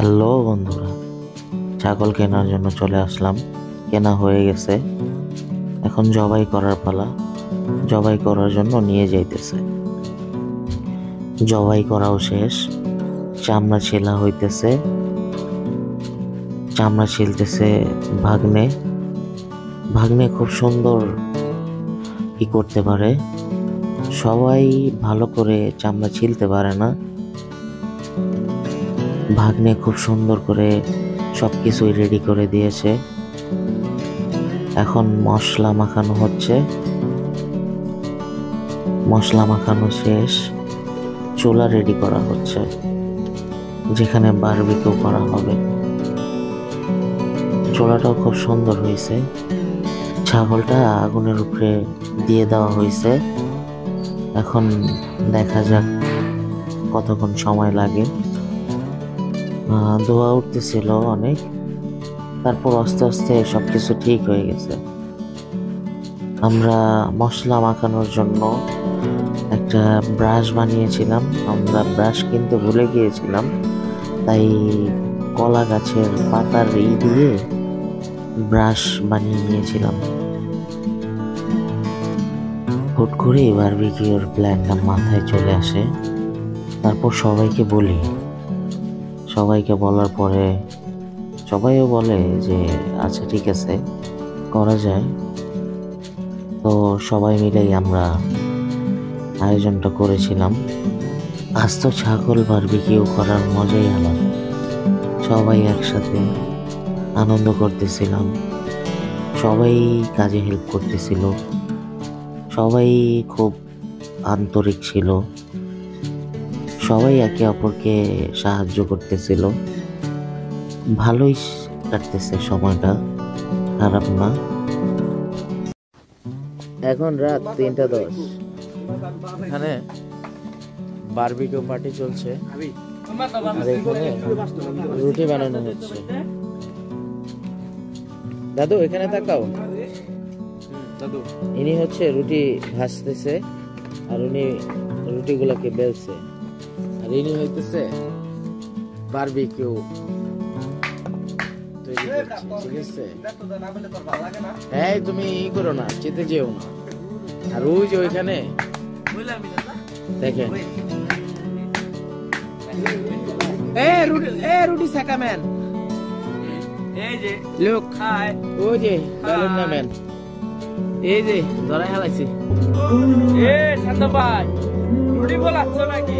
Hello বন্ধুরা, ছাগল কেনার জন্য চলে আসলাম। কেনা হয়ে গেছে, এখন জবাই করার পালা। জবাই করার জন্য নিয়ে যাইতেছে। জবাই করাও শেষ, চামড়া ছেলা হইতেছে। চামড়া ছিলতেছে ভাগ্নে। ভাগ্নে খুব সুন্দর করতে পারে। সবাই ভালো করে চামড়া ছিলতে পারে না। ভাগ্নে খুব সুন্দর করে সবকিছুই রেডি করে দিয়েছে। এখন মশলা মাখানো হচ্ছে। মশলা মাখানো শেষ, চুলা রেডি করা হচ্ছে, যেখানে বারবিকিউ করা হবে। চুলাটাও খুব সুন্দর হয়েছে। ছাগলটা আগুনের উপরে দিয়ে দেওয়া হয়েছে। এখন দেখা যাক কতক্ষণ সময় লাগে। ধোঁয়া উঠতেছিল অনেক, তারপর আস্তে আস্তে সবকিছু ঠিক হয়ে গেছে। আমরা মশলা মাখানোর জন্য একটা ব্রাশ বানিয়েছিলাম। আমরা ব্রাশ কিনতে ভুলে গিয়েছিলাম, তাই কলা গাছের পাতার দিয়ে ব্রাশ বানিয়ে নিয়েছিলাম। হুট করে বারবিকিউর প্ল্যানটা মাথায় চলে আসে। তারপর সবাইকে বলি। সবাইকে বলার পরে সবাইও বলে যে আচ্ছা ঠিক আছে, করা যায়। তো সবাই মিলেই আমরা আয়োজনটা করেছিলাম। আজ তো ছাগল বারবিকিউ করার মজাই আলাদা। সবাই একসাথে আনন্দ করতেছিলাম। সবাই কাজে হেল্প করতেছিল। সবাই খুব আন্তরিক ছিল। সবাই একে অপরকে সাহায্য করতেছিল। ভালোই কাটতেছে সময়টা, খারাপ না। এখন রাত 3:10। এখানে বারবিকিউ পার্টি চলছে, আর এখানে রুটি বানানো হচ্ছে। দাদু এখানে তাকাও। ইনি হচ্ছে রুটি ভাজতেছে, আর উনি রুটিগুলোকে বেলছে। আর ইনি হইতেছে বারবিকিউ তৈরি করছে, ঠিক আছে? এই তুমি ই করো না, চেতে যেও না। আর ওই যে ওইখানে দেখেন, রুটি সেকা ম্যান, এই যে লোক খায়, ওই যে না ম্যান, এই যে ধরাই হালাইছি। এ শান্ত ভাই, রুটি বলাচ্ছ নাকি?